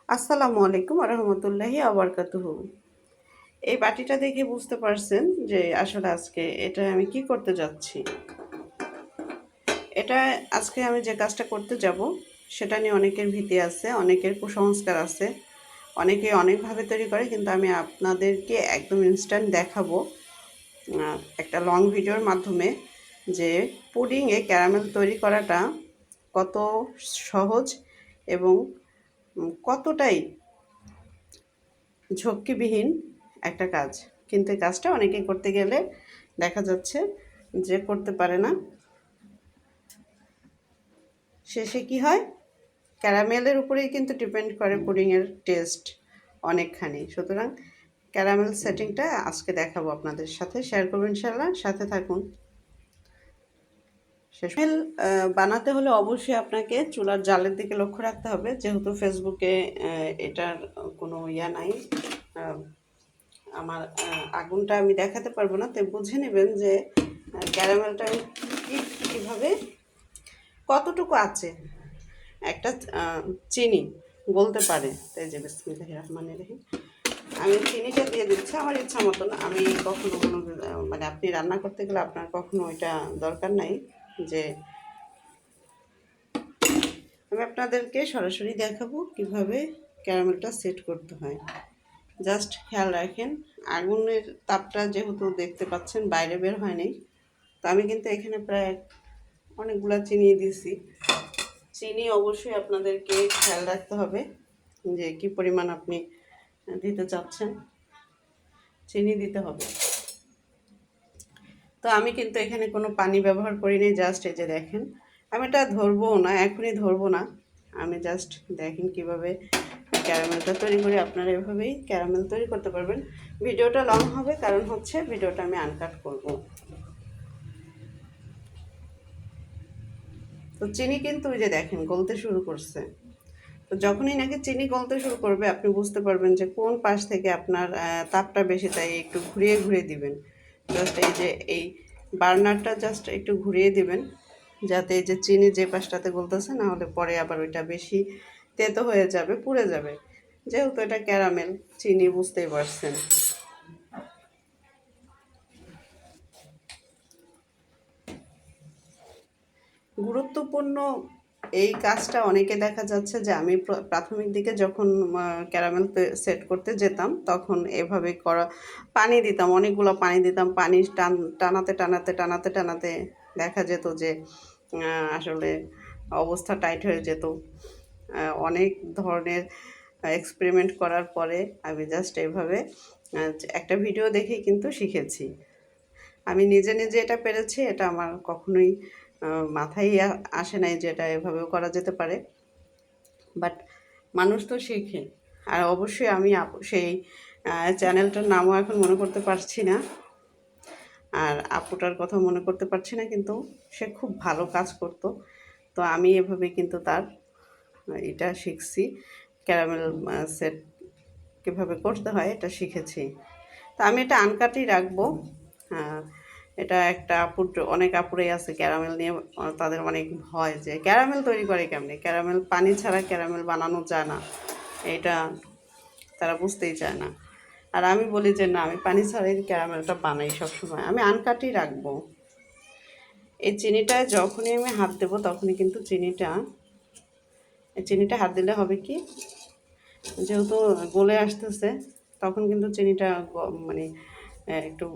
আসসালামু আলাইকুম রহমতুল্লাহি আবরকাতুহু। এই বাটিটা দেখে বুঝতে পারছেন যে আসলে আজকে এটা আমি কি করতে যাচ্ছি। এটা আজকে আমি যে কাজটা করতে যাব সেটা নিয়ে অনেকের ভীতি আছে, অনেকের কুসংস্কার আছে, অনেকে অনেকভাবে তৈরি করে, কিন্তু আমি আপনাদেরকে একদম ইনস্ট্যান্ট দেখাবো একটা লং ভিডিওর মাধ্যমে যে পুডিংয়ে ক্যারামেল তৈরি করাটা কত সহজ এবং কতটাই ঝক্কিবিহীন একটা কাজ। কিন্তু এই কাজটা অনেকেই করতে গেলে দেখা যাচ্ছে যে করতে পারে না, শেষে কি হয়, ক্যারামেলের উপরেই কিন্তু ডিপেন্ড করে পুডিংয়ের টেস্ট অনেকখানি। সুতরাং ক্যারামেল সেটিংটা আজকে দেখাবো আপনাদের সাথে, শেয়ার করবো ইনশাল্লাহ, সাথে থাকুন। ক্যারামেল বানাতে হলে অবশ্যই আপনাকে চুলার জালের দিকে লক্ষ্য রাখতে হবে, যেহেতু ফেসবুকে এটার কোনো নাই, আমার আগুনটা আমি দেখাতে পারবো না, তাই বুঝে নেবেন যে ক্যারামেলটা আমি কীভাবে কতটুকু আছে। একটা চিনি গলতে পারে, তাই যে বিসমিল্লাহির রহমানির রহিম, আমি চিনিটা দিয়ে দিচ্ছি আমার ইচ্ছা মতন। আমি কখনো কোনো মানে আপনি রান্না করতে গেলে আপনার কখনো ওইটা দরকার নাই যে আমি আপনাদেরকে সরাসরি দেখাবো কিভাবে ক্যারামেলটা সেট করতে হয়। জাস্ট খেয়াল রাখেন, আগুনের তাপটা যেহেতু দেখতে পাচ্ছেন বাইরে বের হয়নি, তো আমি কিন্তু এখানে প্রায় অনেকগুলো চিনি দিয়েছি। চিনি অবশ্যই আপনাদেরকে খেয়াল রাখতে হবে যে কি পরিমাণ আপনি দিতে চাচ্ছেন, চিনি দিতে হবে। তো আমি কিন্তু এখানে কোনো পানি ব্যবহার করিনি, জাস্ট এই যে দেখেন, আমি এটা ধরবো না, এখনই ধরবো না, আমি জাস্ট দেখেন কিভাবে ক্যারামেলটা তৈরি করি। আপনারা এভাবেই ক্যারামেল তৈরি করতে পারবেন। ভিডিওটা লং হবে কারণ হচ্ছে ভিডিওটা আমি আনকাট করব। তো চিনি কিন্তু ওই যে দেখেন গলতে শুরু করছে। তো যখনই নাকি চিনি গলতে শুরু করবে আপনি বুঝতে পারবেন যে কোন পাশ থেকে আপনার তাপটা বেশি, তাই একটু ঘুরিয়ে ঘুরিয়ে দিবেন। জাস্ট এই যে এই বার্নারটা জাস্ট একটু ঘুরিয়ে দিবেন, যাতে এই যে চিনি যে পাশটাতে গলতেছে, না হলে পরে আবার ওইটা বেশি তেতো হয়ে যাবে, পুড়ে যাবে। যেহেতু এটা ক্যারামেল, চিনি বুঝতেই পারছেন। গুরুত্বপূর্ণ এই কাজটা অনেকে দেখা যাচ্ছে যে আমি প্রাথমিক দিকে যখন ক্যারামেল সেট করতে যেতাম তখন এভাবে করা, পানি দিতাম, অনেকগুলো পানি দিতাম, পানি টানাতে টানাতে টানাতে টানাতে দেখা যেত যে আসলে অবস্থা টাইট হয়ে যেত। অনেক ধরনের এক্সপেরিমেন্ট করার পরে আমি জাস্ট এভাবে একটা ভিডিও দেখে কিন্তু শিখেছি। আমি নিজে নিজে এটা পেরেছি, এটা আমার কখনোই মাথায় আসে নাই যে এটা এভাবেও করা যেতে পারে। বাট মানুষ তো শেখে। আর অবশ্যই আমি সেই চ্যানেলটার নামও এখন মনে করতে পারছি না, আর আপুটার কথা মনে করতে পারছি না, কিন্তু সে খুব ভালো কাজ করতো। তো আমি এভাবে কিন্তু তার এটা শিখছি, ক্যারামেল সেট কীভাবে করতে হয় এটা শিখেছি। তো আমি এটা আনকাটই রাখবো। এটা একটা অনেক আপুরাই আছে ক্যারামেল নিয়ে, তাদের অনেক ভয় যে ক্যারামেল তৈরি করে কেমনি, ক্যারামেল পানি ছাড়া ক্যারামেল বানানো যায় না, এটা তারা বুঝতেই চায় না। আর আমি বলি যে না, আমি পানি ছাড়াই ক্যারামেলটা বানাই সবসময়, আমি আনকাটই রাখবো। এই চিনিটা যখনই আমি হাত দেবো তখনই কিন্তু চিনিটা হাত দিলে হবে কি, যেহেতু গলে আসতেছে তখন কিন্তু চিনিটা মানে একটু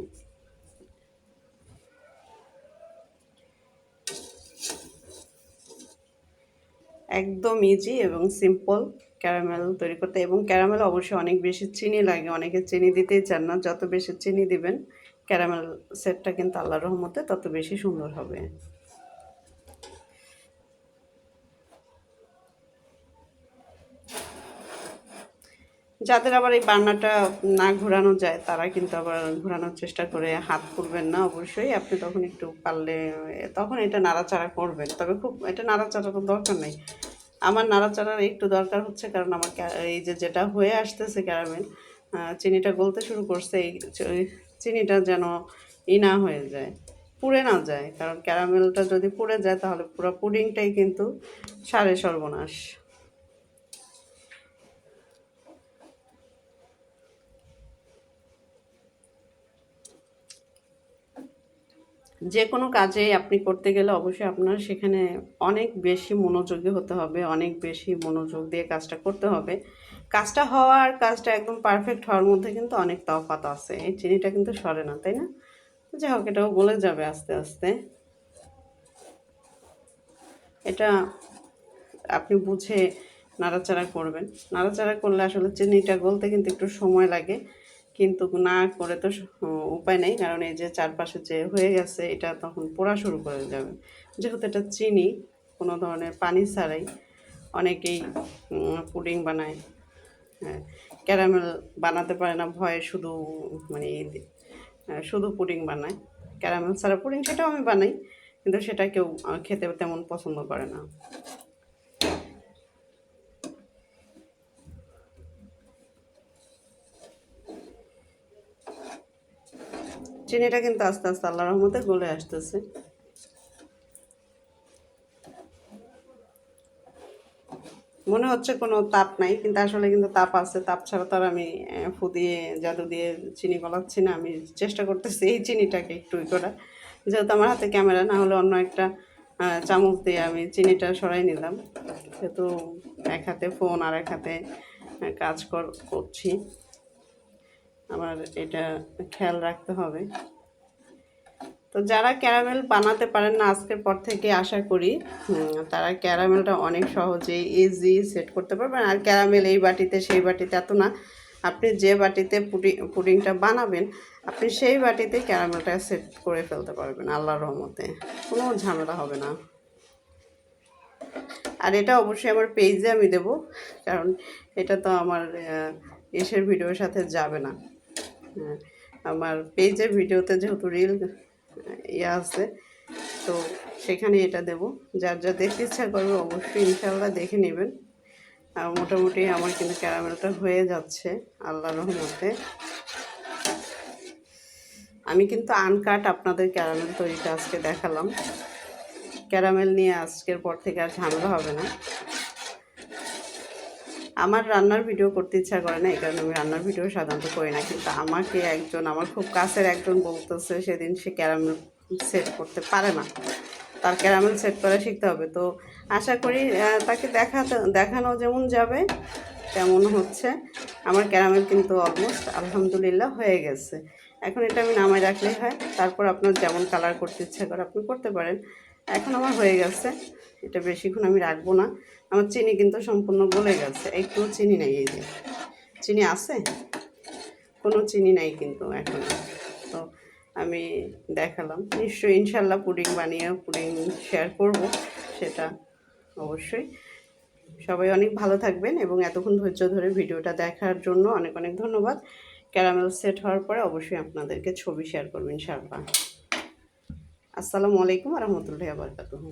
একদম ইজি এবং সিম্পল ক্যারামেল তৈরি করতে। এবং ক্যারামেল অবশ্যই অনেক বেশি চিনি লাগে, অনেকে চিনি দিতেই চান না। যত বেশি চিনি দিবেন ক্যারামেল সেটটা কিন্তু আল্লাহর রহমতে তত বেশি সুন্দর হবে। যাদের আবার এই বার্নারটা না ঘোরানো যায় তারা কিন্তু আবার ঘোরানোর চেষ্টা করে, হাত পুড়বেন না অবশ্যই। আপনি তখন একটু পারলে তখন এটা নাড়াচাড়া করবেন, তবে খুব এটা নাড়াচাড়ার দরকার নেই। আমার নাড়াচাড়ার একটু দরকার হচ্ছে, কারণ আমার এই যে যেটা হয়ে আসতেছে ক্যারামেল, চিনিটা গলতে শুরু করছে, এই চিনিটা যেন না হয়ে যায়, পুড়ে না যায়। কারণ ক্যারামেলটা যদি পুড়ে যায় তাহলে পুরো পুডিংটাই কিন্তু সারে সর্বনাশ। যে কোনো কাজেই আপনি করতে গেলে অবশ্যই আপনার সেখানে অনেক বেশি মনোযোগী হতে হবে, অনেক বেশি মনোযোগ দিয়ে কাজটা করতে হবে। কাজটা হওয়া আর কাজটা একদম পারফেক্ট হওয়ার মধ্যে কিন্তু অনেক তফাৎ আছে। এই চিনিটা কিন্তু সরে না, তাই না? যাই হোক, এটাও গলে যাবে আস্তে আস্তে। এটা আপনি বুঝে নাড়াচাড়া করবেন। নাড়াচাড়া করলে আসলে চিনিটা গলতে কিন্তু একটু সময় লাগে, কিন্তু না করে তো উপায় নেই, কারণ এই যে চারপাশে যে হয়ে গেছে এটা তখন পোড়া শুরু করে যাবে। যেহেতু এটা চিনি, কোনো ধরনের পানি ছাড়াই অনেকেই পুডিং বানায়, হ্যাঁ, ক্যারামেল বানাতে পারে না ভয়ে, শুধু মানে শুধু পুডিং বানায়। ক্যারামেল ছাড়া পুডিং সেটাও আমি বানাই, কিন্তু সেটা কেউ খেতে তেমন পছন্দ করে না। চিনিটা কিন্তু আস্তে আস্তে আল্লাহর রহমতে গলে আসতেছে। মনে হচ্ছে কোনো তাপ নাই, কিন্তু আসলে কিন্তু তাপ আছে। তাপ ছাড়া তো আর আমি ফু দিয়ে জাদু দিয়ে চিনি গলাচ্ছি না। আমি চেষ্টা করতেছি এই চিনিটাকে একটু করা, যেহেতু আমার হাতে ক্যামেরা, না হলে অন্য একটা চামচ দিয়ে আমি চিনিটা সরাই নিলাম। যেহেতু এক হাতে ফোন আর এক হাতে কাজ করছি, আমার এটা খেয়াল রাখতে হবে। তো যারা ক্যারামেল বানাতে পারেন না, আজকের পর থেকে আশা করি তারা ক্যারামেলটা অনেক সহজেই ইজি সেট করতে পারবেন। আর ক্যারামেল এই বাটিতে সেই বাটিতে এত না, আপনি যে বাটিতে পুডিংটা বানাবেন আপনি সেই বাটিতে ক্যারামেলটা সেট করে ফেলতে পারবেন আল্লাহর রহমতে, কোনো ঝামেলা হবে না। আর এটা অবশ্যই আমার পেজে আমি দেব, কারণ এটা তো আমার এসের ভিডিওর সাথে যাবে না। আমার পেজের ভিডিওতে যেহেতু রিল আছে, তো সেখানে এটা দেব। যার যা দেখতে ইচ্ছা করবে অবশ্যই ইনশাআল্লাহ দেখে নেবেন। আর মোটামুটি আমার কিন্তু ক্যারামেলটা হয়ে যাচ্ছে আল্লাহর রহমতে। আমি কিন্তু আনকাট আপনাদের ক্যারামেল তৈরিটা আজকে দেখালাম। ক্যারামেল নিয়ে আজকের পর থেকে আর ঝামেলা হবে না। আমার রান্নার ভিডিও করতে ইচ্ছা করে না, এই কারণে আমি রান্নার ভিডিও সাধারণত করি না। কিন্তু আমাকে একজন, আমার খুব কাছের একজন বলতেছে সেদিন সে ক্যারামেল সেট করতে পারে না, তার ক্যারামেল সেট করা শিখতে হবে। তো আশা করি তাকে দেখানো যেমন যাবে তেমন হচ্ছে। আমার ক্যারামেল কিন্তু অলমোস্ট আলহামদুলিল্লাহ হয়ে গেছে। এখন এটা আমি নামায় রাখলেই হয়, তারপর আপনার যেমন কালার করতে ইচ্ছা করে আপনি করতে পারেন। এখন আমার হয়ে গেছে, এটা বেশিক্ষণ আমি রাখবো না। আমার চিনি কিন্তু সম্পূর্ণ গলে গেছে, একটু চিনি নেই। এই যে চিনি আছে, কোনো চিনি নাই কিন্তু এখন। তো আমি দেখালাম, নিশ্চয়ই ইনশাল্লাহ পুডিং বানিয়ে পুডিং শেয়ার করব, সেটা অবশ্যই। সবাই অনেক ভালো থাকবেন, এবং এতক্ষণ ধৈর্য ধরে ভিডিওটা দেখার জন্য অনেক অনেক ধন্যবাদ। ক্যারামেল সেট হওয়ার পরে অবশ্যই আপনাদেরকে ছবি শেয়ার করবেন ইনশাআল্লাহ। আসসালামু আলাইকুম ওয়া রাহমাতুল্লাহি ওয়া বারাকাতুহু।